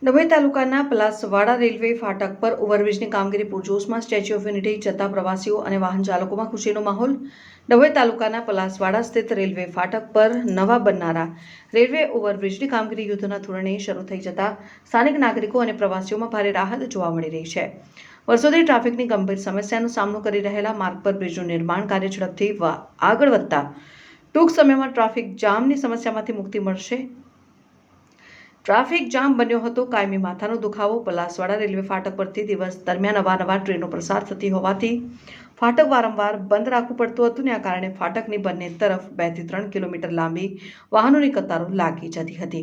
ડભોઈ તાલુકાના પલાસવાડા રેલવે ફાટક પર ઓવરબ્રિજની કામગીરી પૂરજોશમાં સ્ટેચ્યુ ઓફ યુનિટી જતા પ્રવાસીઓ અને વાહન ચાલકોમાં ખુશીનો માહોલ। ડભોઈ તાલુકાના પલાસવાડા સ્થિત રેલવે ફાટક પર નવા બનનારા રેલવે ઓવરબ્રિજની કામગીરી યુદ્ધના ધોરણે શરૂ થઈ જતા સ્થાનિક નાગરિકો અને પ્રવાસીઓમાં ભારે રાહત જોવા મળી રહી છે। વર્ષોથી ટ્રાફિકની ગંભીર સમસ્યાનો સામનો કરી રહેલા માર્ગ પર બ્રિજનું નિર્માણ કાર્ય ઝડપથી આગળ વધતા ટૂંક સમયમાં ટ્રાફિક જામની સમસ્યામાંથી મુક્તિ મળશે। ટ્રાફિક જામ બન્યો હતો કાયમી માથાનો દુખાવો। પલાસવાડા રેલવે ફાટક પરથી દિવસ દરમિયાન અવારનવાર ટ્રેનો પસાર થતી હોવાથી ફાટક વારંવાર બંધ રાખવું પડતું હતું ને આ કારણે ફાટકની બંને તરફ 2 થી 3 કિલોમીટર લાંબી વાહનોની કતારો લાગી જતી હતી।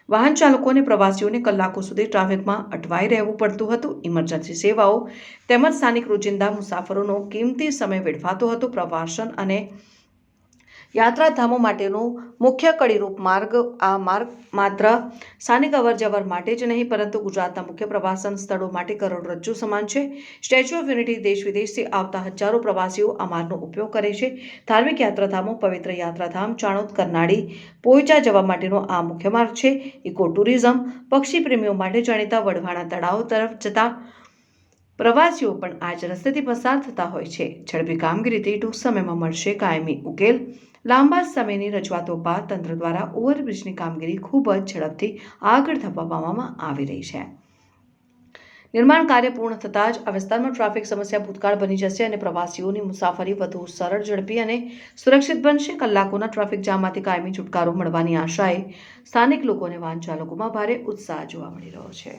વાહન ચાલકો અને પ્રવાસીઓને કલાકો સુધી ટ્રાફિકમાં અટવાઈ રહેવું પડતું હતું। ઇમરજન્સી સેવાઓ તેમજ સ્થાનિક રોજિંદા મુસાફરોનો કિંમતી સમય વેડફાતો હતો। પ્રવાસન અને યાત્રાધામો માટેનું મુખ્ય કડીરૂપ માર્ગ આ માર્ગ માત્ર સ્થાનિક અવરજવર માટે જ નહીં પરંતુ ગુજરાતના મુખ્ય પ્રવાસન સ્થળો માટે કરોડરજ્જુ સમાન છે। સ્ટેચ્યુ ઓફ યુનિટી દેશ વિદેશથી આવતા હજારો પ્રવાસીઓ આ માર્ગનો ઉપયોગ કરે છે। ધાર્મિક યાત્રાધામો પવિત્ર યાત્રાધામ ચાણોદ કરનાળી પોઈચા જવા માટેનો આ મુખ્ય માર્ગ છે। ઇકો ટુરિઝમ પક્ષી પ્રેમીઓ માટે જાણીતા વઢવાણા તળાવ તરફ જતા પ્રવાસીઓ પણ આ જ રસ્તેથી પસાર થતા હોય છે। ઝડપી કામગીરીથી ટૂંક સમયમાં મળશે કાયમી ઉકેલ। લાંબા સમયની રજૂઆતો બાદ તંત્ર દ્વારા ઓવરબ્રિજની કામગીરી ખૂબ જ ઝડપથી આગળ ધપાવવામાં આવી રહી છે। નિર્માણ કાર્ય પૂર્ણ થતાં જ આ વિસ્તારમાં ટ્રાફિક સમસ્યા ભૂતકાળ બની જશે અને પ્રવાસીઓની મુસાફરી વધુ સરળ, ઝડપી અને સુરક્ષિત બનશે। કલાકોના ટ્રાફિક જામમાંથી કાયમી છુટકારો મળવાની આશાએ સ્થાનિક લોકો અને વાહન ચાલકોમાં ભારે ઉત્સાહ જોવા મળી રહ્યો છે।